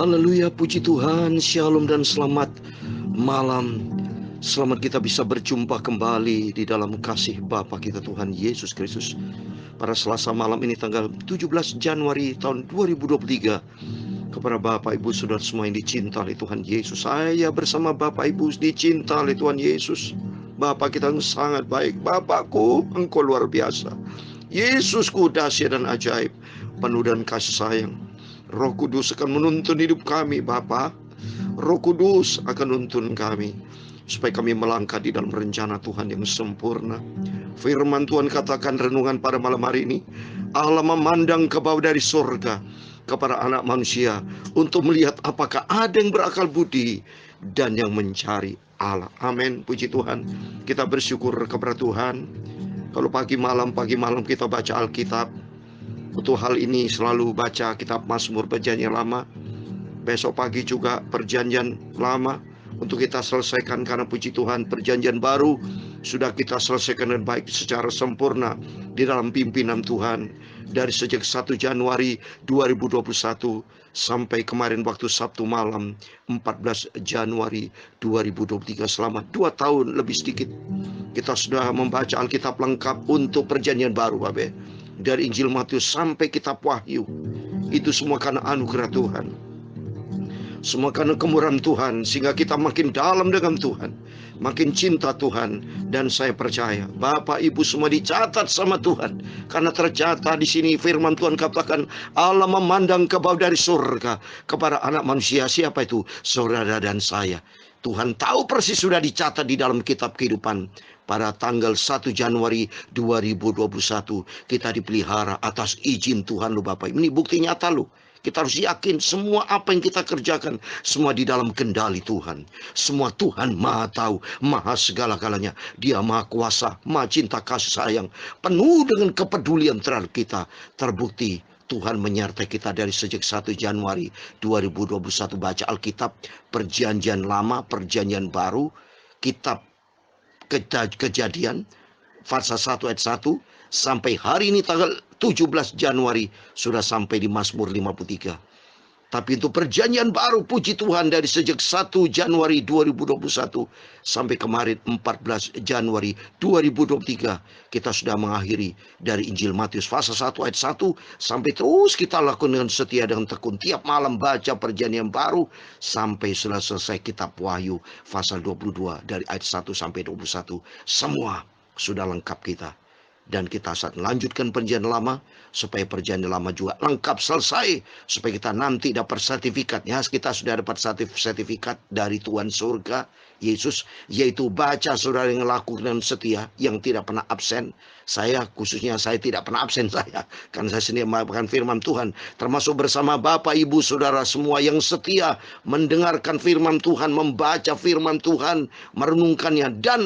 Haleluya, puji Tuhan, shalom dan selamat malam. Selamat kita bisa berjumpa kembali di dalam kasih Bapa kita Tuhan Yesus Kristus. Pada Selasa malam ini tanggal 17 Januari tahun 2023. Kepada Bapak Ibu Saudara semua yang dicinta oleh Tuhan Yesus. Saya bersama Bapak Ibu dicinta oleh Tuhan Yesus. Bapak kita yang sangat baik. Bapakku, Engkau luar biasa. Yesusku dahsyat dan ajaib, penuh dan kasih sayang. Roh Kudus akan menuntun hidup kami, Bapa. Roh Kudus akan menuntun kami supaya kami melangkah di dalam rencana Tuhan yang sempurna. Firman Tuhan katakan renungan pada malam hari ini, Allah memandang ke bawah dari surga kepada anak manusia untuk melihat apakah ada yang berakal budi dan yang mencari Allah. Amin, puji Tuhan. Kita bersyukur kepada Tuhan. Kalau pagi malam kita baca Alkitab. Untuk hal ini selalu baca kitab Mazmur Perjanjian Lama. Besok pagi juga Perjanjian Lama untuk kita selesaikan, karena puji Tuhan Perjanjian Baru sudah kita selesaikan dengan baik secara sempurna di dalam pimpinan Tuhan. Dari sejak 1 Januari 2021 sampai kemarin waktu Sabtu malam 14 Januari 2023, selama 2 tahun lebih sedikit kita sudah membaca Alkitab lengkap untuk Perjanjian Baru, Bapak. Dari Injil Matius sampai kitab Wahyu. Itu semua karena anugerah Tuhan, semua karena kemurahan Tuhan, sehingga kita makin dalam dengan Tuhan, makin cinta Tuhan. Dan saya percaya Bapak Ibu semua dicatat sama Tuhan, karena tercatat di sini firman Tuhan katakan Allah memandang ke bawah dari surga kepada anak manusia. Siapa itu? Saudara dan saya. Tuhan tahu persis, sudah dicatat di dalam kitab kehidupan. Pada tanggal 1 Januari 2021 kita dipelihara atas izin Tuhan loh Bapak. Ini bukti nyata loh. Kita harus yakin semua apa yang kita kerjakan semua di dalam kendali Tuhan. Semua Tuhan Maha tahu, Maha segala-galanya. Dia Maha kuasa, Maha cinta kasih sayang, penuh dengan kepedulian terhadap kita. Terbukti Tuhan menyertai kita dari sejak 1 Januari 2021 baca Alkitab, Perjanjian Lama, Perjanjian Baru, kitab Kejadian, pasal 1 ayat 1, sampai hari ini tanggal 17 Januari sudah sampai di Mazmur 53. Tapi untuk Perjanjian Baru, puji Tuhan, dari sejak 1 Januari 2021 sampai kemarin 14 Januari 2023 kita sudah mengakhiri dari Injil Matius pasal 1 ayat 1 sampai terus kita lakukan dengan setia dengan tekun tiap malam baca Perjanjian Baru sampai sudah selesai kitab Wahyu pasal 22 dari ayat 1 sampai 21. Semua sudah lengkap kita. Dan kita saat melanjutkan Perjanjian Lama supaya Perjanjian Lama juga lengkap selesai, supaya kita nanti dapat sertifikat. Ya, kita sudah dapat sertifikat dari Tuhan surga Yesus, yaitu baca saudara yang lakukan dengan setia, yang tidak pernah absen. Saya khususnya, saya tidak pernah absen saya, karena saya sendiri melakukan firman Tuhan, termasuk bersama Bapak Ibu Saudara semua yang setia mendengarkan firman Tuhan, membaca firman Tuhan, merenungkannya, dan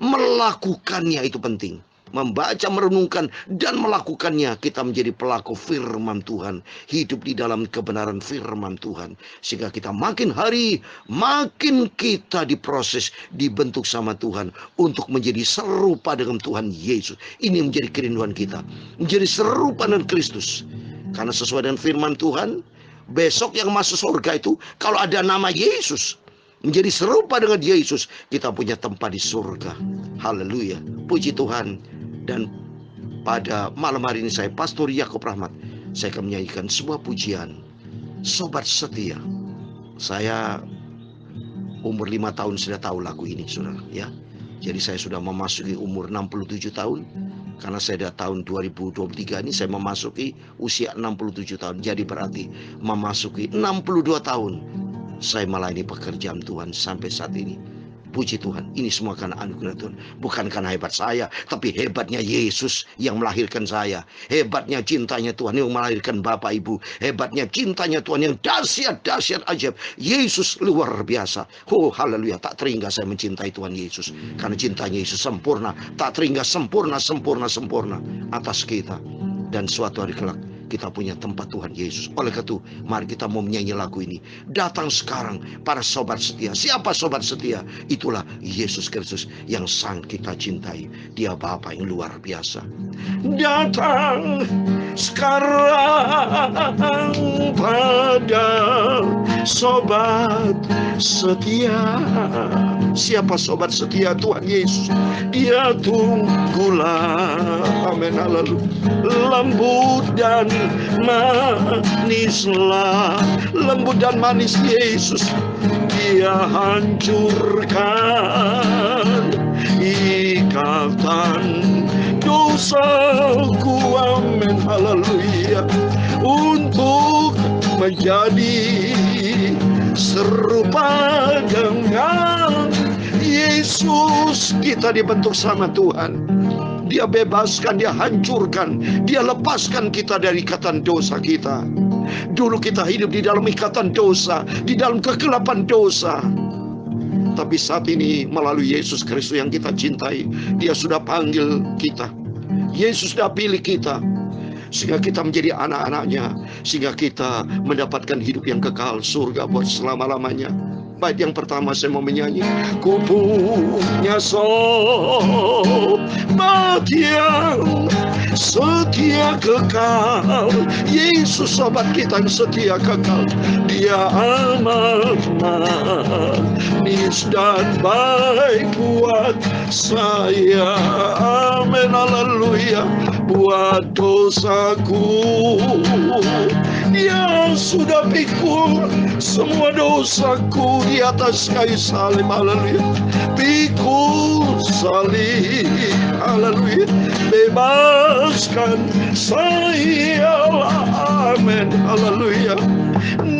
melakukannya. Itu penting. Membaca, merenungkan, dan melakukannya. Kita menjadi pelaku firman Tuhan, hidup di dalam kebenaran firman Tuhan, sehingga kita makin hari makin kita diproses, dibentuk sama Tuhan untuk menjadi serupa dengan Tuhan Yesus. Ini menjadi kerinduan kita, menjadi serupa dengan Kristus. Karena sesuai dengan firman Tuhan, besok yang masuk surga itu kalau ada nama Yesus, menjadi serupa dengan Yesus, kita punya tempat di surga. Haleluya, puji Tuhan. Dan pada malam hari ini saya, Pastor Yakob Rahmat, saya akan menyanyikan sebuah pujian, Sobat Setia. Saya umur 5 tahun sudah tahu lagu ini, saudara, ya. Jadi saya sudah memasuki umur 67 tahun. Karena saya tahun 2023 ini saya memasuki usia 67 tahun. Jadi berarti memasuki 62 tahun saya melayani pekerjaan Tuhan sampai saat ini. Puji Tuhan, ini semua karena anugerah Tuhan. Bukan karena hebat saya, tapi hebatnya Yesus yang melahirkan saya. Hebatnya cintanya Tuhan yang melahirkan Bapak Ibu. Hebatnya cintanya Tuhan yang dahsyat ajaib. Yesus luar biasa. Oh haleluya, tak terhingga saya mencintai Tuhan Yesus. Karena cintanya Yesus sempurna. Tak terhingga sempurna atas kita. Dan suatu hari kelak kita punya tempat Tuhan Yesus. Oleh karena itu, mari kita mau menyanyi lagu ini. Datang sekarang para sobat setia. Siapa sobat setia? Itulah Yesus Kristus yang sangat kita cintai. Dia Bapa yang luar biasa. Datang sekarang pada sobat setia. Siapa sobat setia Tuhan Yesus? Dia tunggulah. Amin, haleluya. Lembut dan manislah, lembut dan manis Yesus. Dia hancurkan ikatan dosaku. Amin, haleluya. Untuk menjadi serupa dengan Yesus, kita dibentuk sama Tuhan. Dia bebaskan, dia hancurkan, dia lepaskan kita dari ikatan dosa kita. Dulu kita hidup di dalam ikatan dosa, di dalam kegelapan dosa. Tapi saat ini melalui Yesus Kristus yang kita cintai, dia sudah panggil kita. Yesus sudah pilih kita, sehingga kita menjadi anak-anaknya, sehingga kita mendapatkan hidup yang kekal, surga buat selama-lamanya. Bait yang pertama saya mau menyanyi. Ku punya sobat yang setia kekal, Yesus sobat kita yang setia kekal. Dia amat manis dan baik buat saya. Amin, haleluya. Buat dosaku, dia sudah pikul semua dosaku di atas kayu salib. Haleluya. Pikul salib, haleluya. Bebaskan saya. Amin, haleluya.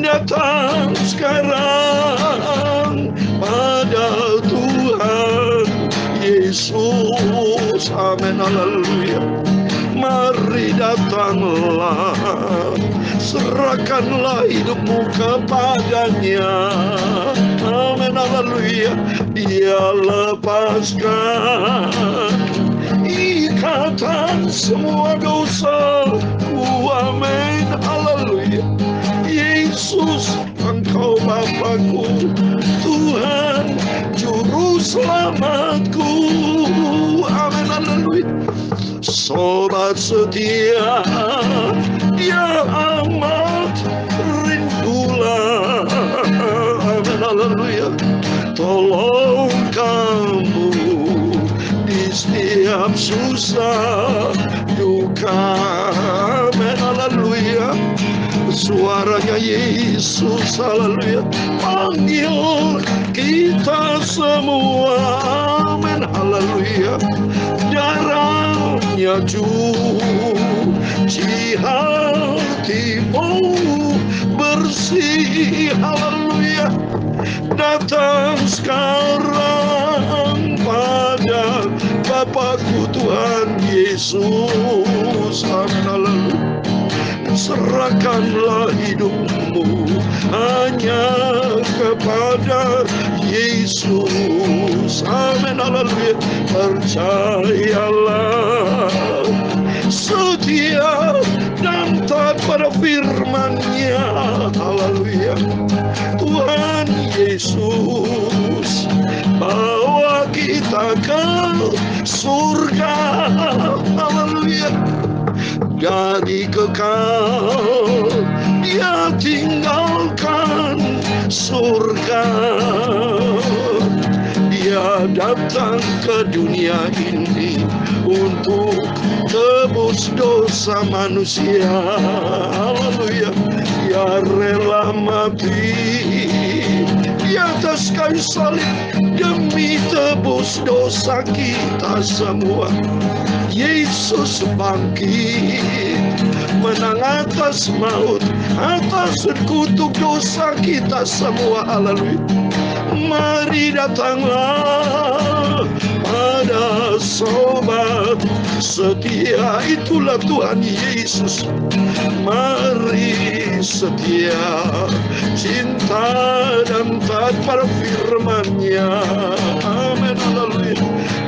Datang sekarang pada Tuhan Yesus. Amin, haleluya. Mari datanglah, serahkanlah hidupmu kepadanya. Amin, haleluya. Dia lepaskan ikatan semua dosaku. Amin, haleluya. Yesus, Engkau Bapakku, Tuhan Juru Selamatku. Amin, haleluya. Sobat setia, dia amat rindulah. Amin, haleluya. Tolong kamu di setiap susah duka. Amin, haleluya. Suaranya Yesus, haleluya, panggil kita semua. Amin, haleluya. Darahnya cuci hatimu bersih. Haleluya. Datang sekarang pada Bapakku Tuhan Yesus. Amin, haleluya. Serahkanlah hidupmu hanya kepada Yesus. Amin, haleluya. Percayalah, setia dan taat pada firman-Nya. Haleluya. Tuhan Yesus bawa kita ke surga. Haleluya. Dari kekal dia tinggalkan surga. Dia datang ke dunia ini untuk tebus dosa manusia. Haleluya. Dia rela mati di atas kayu salib demi tebus dosa kita semua. Yesus bangkit, menang atas maut, atas kutuk dosa kita semua. Haleluya. Mari datanglah pada sobat setia, itulah Tuhan Yesus. Mari setia, cinta dan taat pada firman-Nya. Amin, haleluya.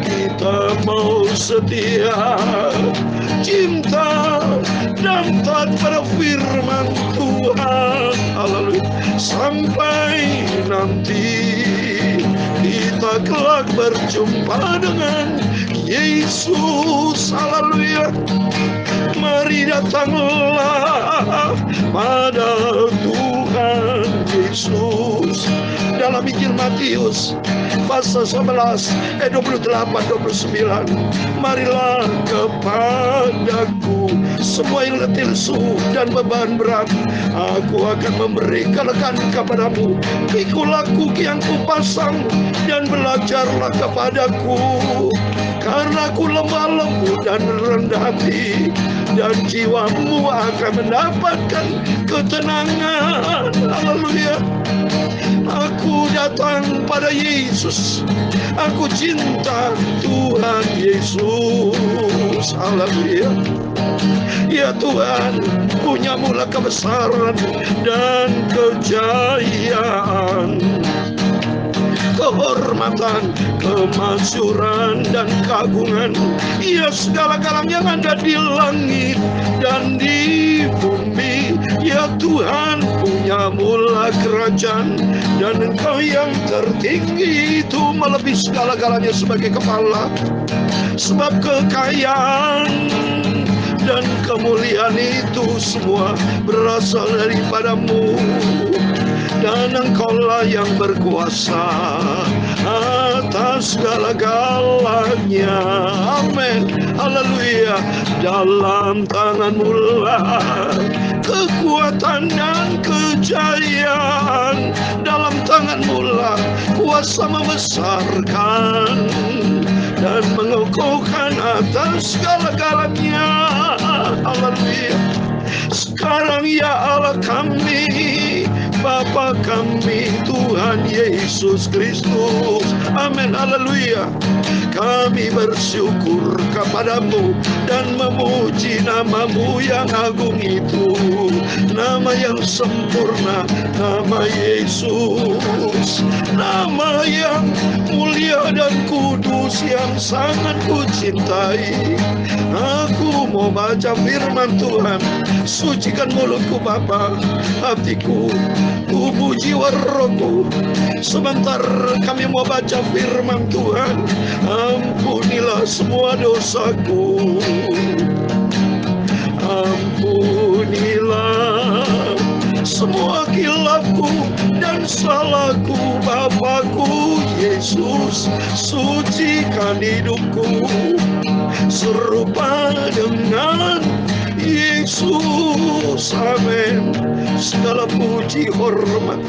Kita mau setia, cinta dan taat pada firman Tuhan. Haleluya. Sampai nanti kita kelak berjumpa dengan Yesus. Haleluya. Mari datanglah pada Tuhan Yesus. Dalam Injil Matius pasal 11 28-29, marilah kepadaku semua yang letih lesu dan beban berat, aku akan memberi kelegaan kepadamu. Pikulah kuki yang kupasang dan belajarlah kepadaku, karena aku lemah lembut dan rendah hati, dan jiwamu akan mendapatkan ketenangan. Haleluya. Aku datang pada Yesus, aku cinta Tuhan Yesus. Haleluya. Ya Tuhan, punyamulah kebesaran dan kejayaan, kehormatan, kemasyuran, dan keagungan. Ya segala-galanya yang ada di langit dan di bumi. Ya Tuhan, punyamulah kerajaan, dan Engkau yang tertinggi itu melebihi segala-galanya sebagai kepala. Sebab kekayaan dan kemuliaan itu semua berasal daripadamu, dan Engkaulah yang berkuasa atas segala-galanya. Amin. Haleluya. Dalam tangan-Mu lah kekuatan dan kejayaan, dalam tangan-Mu lah kuasa membesarkan dan mengukuhkan atas segala-galanya. Haleluya. Sekarang ya Allah kami, Bapa kami, Tuhan Yesus Kristus. Amin. Haleluya. Kami bersyukur kepadamu dan memuji nama-Mu yang agung itu, nama yang sempurna, nama Yesus, nama yang mulia dan kudus yang sangat kucintai. Aku mau baca firman Tuhan. Sucikan mulutku Bapa, hatiku, tubuh, jiwa, rohku. Sebentar kami mau baca firman Tuhan. Ampunilah semua dosaku, ampunilah semua khilafku dan salahku. Bapakku Yesus, sucikan hidupku serupa dengan Yesus. Amin. Segala puji, hormat,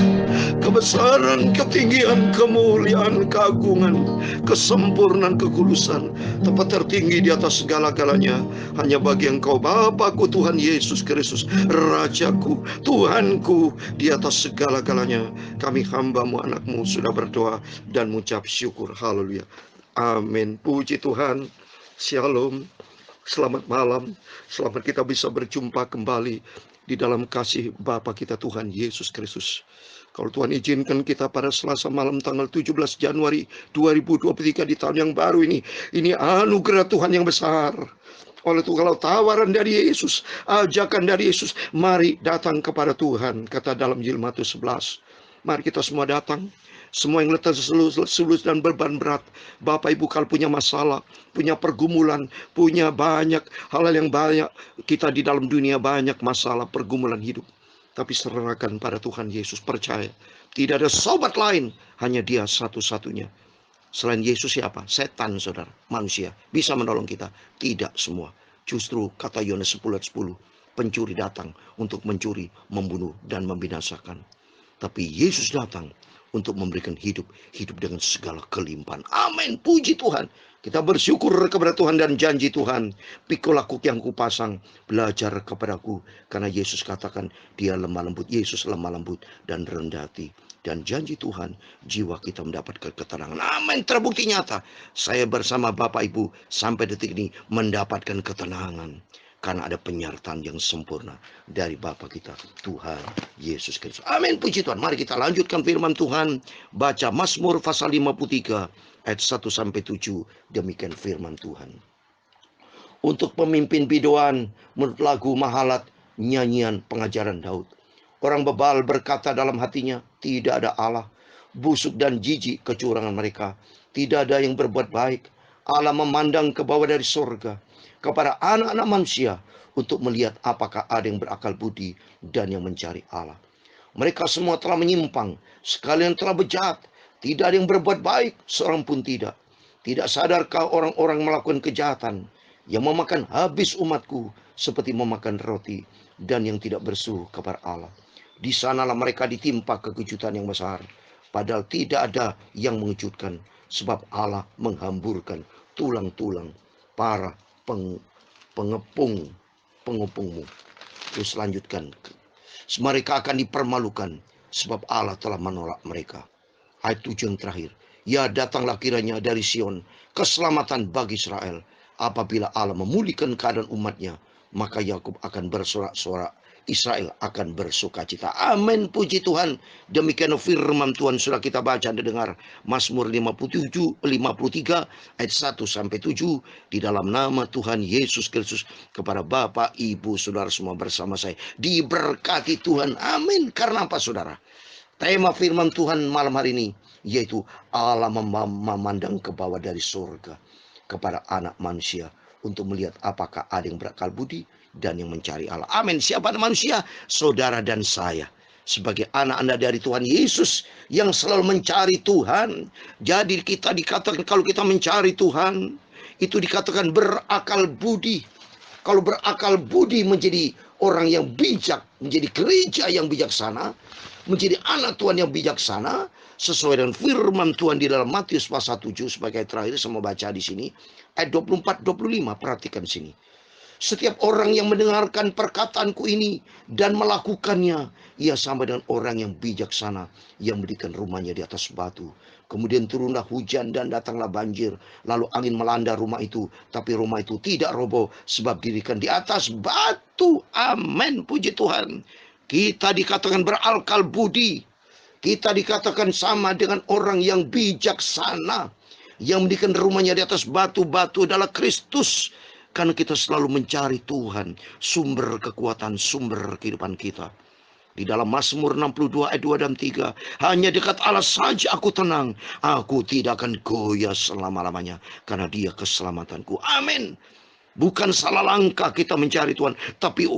kebesaran, ketinggian, kemuliaan, keagungan, kesempurnaan, kekulusan, tempat tertinggi di atas segala-galanya hanya bagi Engkau, Bapakku Tuhan Yesus Kristus, Rajaku, Tuhanku di atas segala-galanya. Kami hamba-Mu, anak-Mu sudah berdoa dan mengucap syukur. Haleluya. Amin. Puji Tuhan. Shalom. Selamat malam. Selamat kita bisa berjumpa kembali di dalam kasih Bapa kita Tuhan Yesus Kristus. Kalau Tuhan izinkan kita pada Selasa malam tanggal 17 Januari 2023 di tahun yang baru ini anugerah Tuhan yang besar. Oleh itu kalau tawaran dari Yesus, ajakan dari Yesus, mari datang kepada Tuhan, kata dalam Injil Matius 11. Mari kita semua datang. Semua yang letih sulus dan beban berat, Bapak Ibu kalau punya masalah, punya pergumulan, punya banyak hal-hal yang banyak, kita di dalam dunia banyak masalah, pergumulan hidup. Tapi serahkan pada Tuhan Yesus, percaya. Tidak ada sobat lain, hanya Dia satu-satunya. Selain Yesus siapa? Setan, saudara. Manusia bisa menolong kita. Tidak semua. Justru kata Yohanes 10:10, pencuri datang untuk mencuri, membunuh, dan membinasakan. Tapi Yesus datang untuk memberikan hidup dengan segala kelimpahan. Amin. Puji Tuhan. Kita bersyukur kepada Tuhan dan janji Tuhan. Pikulah kuki yang kupasang, belajar kepadaku. Karena Yesus katakan Dia lemah lembut. Yesus lemah lembut dan rendah hati. Dan janji Tuhan, jiwa kita mendapatkan ketenangan. Amin. Terbukti nyata. Saya bersama Bapak Ibu sampai detik ini mendapatkan ketenangan. Karena ada penyertaan yang sempurna dari Bapa kita, Tuhan Yesus Kristus. Amin, puji Tuhan. Mari kita lanjutkan firman Tuhan. Baca Mazmur pasal 53 ayat 1-7. Demikian firman Tuhan. Untuk pemimpin bidoan menurut lagu Mahalat, nyanyian pengajaran Daud. Orang bebal berkata dalam hatinya, tidak ada Allah. Busuk dan jijik kecurangan mereka. Tidak ada yang berbuat baik. Allah memandang ke bawah dari surga kepada anak-anak manusia untuk melihat apakah ada yang berakal budi dan yang mencari Allah. Mereka semua telah menyimpang, sekalian telah bejat. Tidak ada yang berbuat baik, seorang pun tidak. Tidak sadarkah orang-orang melakukan kejahatan, yang memakan habis umatku seperti memakan roti, dan yang tidak bersuh kepada Allah. Di sanalah mereka ditimpa kekejutan yang besar, padahal tidak ada yang mengejutkan, sebab Allah menghamburkan tulang-tulang para pengepungmu. Terus lanjutkan. Mereka akan dipermalukan, sebab Allah telah menolak mereka. Ayat 7 yang terakhir. Ya, datanglah kiranya dari Sion keselamatan bagi Israel. Apabila Allah memulihkan keadaan umatnya, maka Yakub akan bersorak-sorak, Israel akan bersukacita. Amin, puji Tuhan. Demikian firman Tuhan sudah kita baca dan dengar. Mazmur 53 ayat 1 sampai 7. Di dalam nama Tuhan Yesus Kristus, kepada Bapak, Ibu, Saudara semua bersama saya diberkati Tuhan. Amin. Karena apa, Saudara? Tema firman Tuhan malam hari ini yaitu Allah memandang ke bawah dari surga kepada anak manusia untuk melihat apakah ada yang berakal budi dan yang mencari Allah. Amin. Siapa manusia? Saudara dan saya. Sebagai anak-anak dari Tuhan Yesus yang selalu mencari Tuhan. Jadi kita dikatakan kalau kita mencari Tuhan, itu dikatakan berakal budi. Kalau berakal budi menjadi orang yang bijak, menjadi gereja yang bijaksana, menjadi anak Tuhan yang bijaksana, sesuai dengan firman Tuhan di dalam Matius pasal 7 sebagai terakhir saya mau baca di sini ayat 24-25. Perhatikan sini. Setiap orang yang mendengarkan perkataanku ini dan melakukannya, ia sama dengan orang yang bijaksana yang mendirikan rumahnya di atas batu. Kemudian turunlah hujan dan datanglah banjir, lalu angin melanda rumah itu, tapi rumah itu tidak roboh sebab didirikan di atas batu. Amin, puji Tuhan. Kita dikatakan berakal budi. Kita dikatakan sama dengan orang yang bijaksana, yang mendirikan rumahnya di atas batu-batu adalah Kristus. Karena kita selalu mencari Tuhan, sumber kekuatan, sumber kehidupan kita. Di dalam Mazmur 62 ayat 2 dan 3. Hanya dekat Allah saja aku tenang. Aku tidak akan goyah selama-lamanya, karena Dia keselamatanku. Amin. Bukan salah langkah kita mencari Tuhan, tapi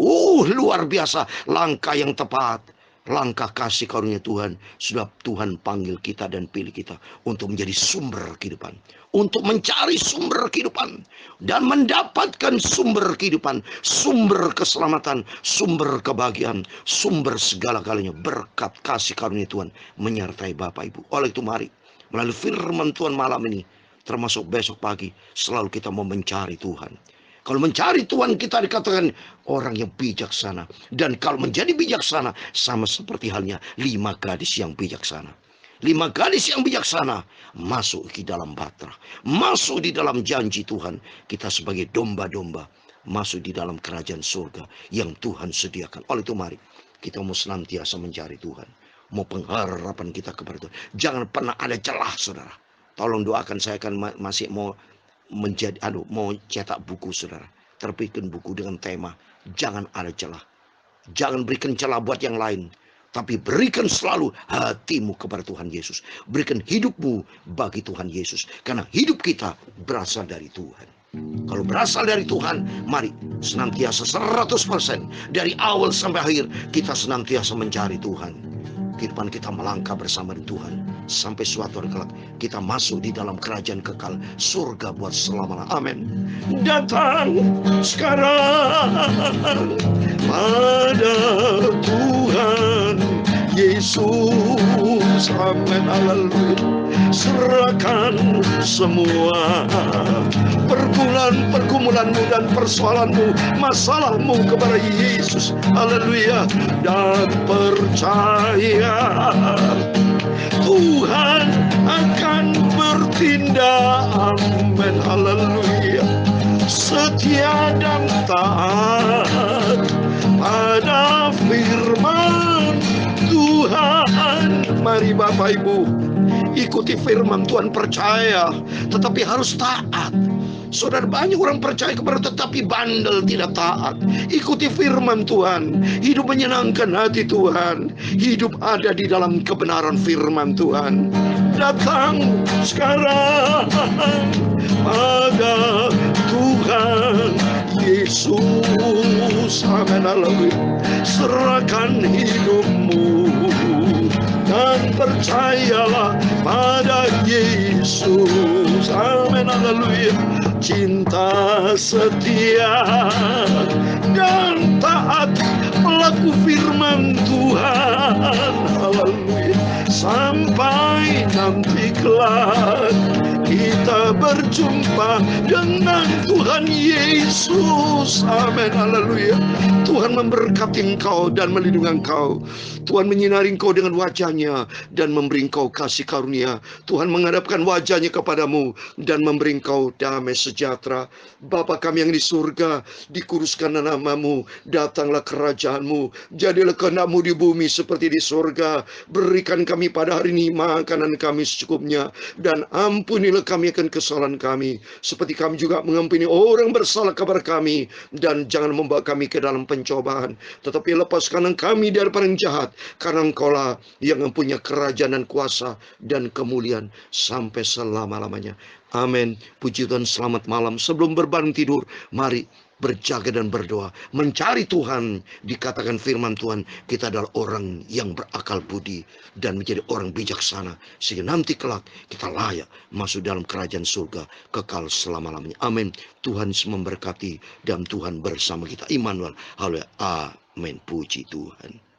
luar biasa langkah yang tepat. Langkah kasih karunia Tuhan. Sudah Tuhan panggil kita dan pilih kita untuk menjadi sumber kehidupan, untuk mencari sumber kehidupan dan mendapatkan sumber kehidupan, sumber keselamatan, sumber kebahagiaan, sumber segala-galanya. Berkat kasih karunia Tuhan menyertai Bapak Ibu. Oleh itu mari melalui firman Tuhan malam ini, termasuk besok pagi, selalu kita mau mencari Tuhan. Kalau mencari Tuhan kita dikatakan orang yang bijaksana. Dan kalau menjadi bijaksana sama seperti halnya 5 gadis yang bijaksana. 5 gadis yang bijaksana masuk di dalam bahtera, masuk di dalam janji Tuhan. Kita sebagai domba-domba masuk di dalam kerajaan surga yang Tuhan sediakan. Oleh itu mari kita mau senantiasa mencari Tuhan. Mau pengharapan kita kepada Tuhan. Jangan pernah ada celah, saudara. Tolong doakan, saya akan masih mau mau cetak buku, saudara. Terbitkan buku dengan tema jangan ada celah. Jangan berikan celah buat yang lain, tapi berikan selalu hatimu kepada Tuhan Yesus. Berikan hidupmu bagi Tuhan Yesus, karena hidup kita berasal dari Tuhan. Kalau berasal dari Tuhan, mari senantiasa 100% dari awal sampai akhir kita senantiasa mencari Tuhan. Kehidupan kita melangkah bersama dengan Tuhan sampai suatu hari kelak kita masuk di dalam kerajaan kekal surga buat selamanya. Amin. Datang sekarang pada Tuhan Yesus. Amin. Haleluya. Serahkan semua pergumulanmu dan persoalanmu, masalahmu kepada Yesus. Haleluya. Dan percaya Tuhan akan bertindak. Amin. Haleluya. Setia dan taat pada firman Tuhan. Mari Bapak Ibu, ikuti firman Tuhan, percaya, tetapi harus taat. Saudara, banyak orang percaya kepada tetapi bandel, tidak taat. Ikuti firman Tuhan. Hidup menyenangkan hati Tuhan. Hidup ada di dalam kebenaran firman Tuhan. Datang sekarang pada Tuhan Yesus. Amin. Haleluya. Serahkan hidupmu percayalah pada Yesus. Amin, haleluya. Cinta setia dan taat pelaku firman Tuhan, haleluya. Sampai nanti kelak kita berjumpa dengan Tuhan Yesus. Amin, haleluya. Tuhan memberkati engkau dan melindungi engkau. Tuhan menyinari engkau dengan wajah-Nya dan memberi engkau kasih karunia. Tuhan menghadapkan wajah-Nya kepadamu dan memberi engkau damai sejahtera. Bapa kami yang di surga, dikuduskanlah namamu, datanglah kerajaan-Mu, jadilah kehendak-Mu di bumi seperti di surga. Berikan kami pada hari ini makanan kami secukupnya, dan ampunilah kami akan kesalahan kami, seperti kami juga mengampuni orang bersalah kepada kami. Dan jangan membawa kami ke dalam pencobaan, tetapi lepaskan kami daripada yang jahat, karena Engkaulah yang mempunyai kerajaan dan kuasa dan kemuliaan sampai selama-lamanya. Amin. Puji Tuhan, selamat malam. Sebelum berbangun tidur, mari berjaga dan berdoa, mencari Tuhan. Dikatakan firman Tuhan, kita adalah orang yang berakal budi dan menjadi orang bijaksana, sehingga nanti kelak kita layak masuk dalam kerajaan surga kekal selama-lamanya. Amin. Tuhan memberkati dan Tuhan bersama kita. Immanuel. Haleluya. Amin. Puji Tuhan.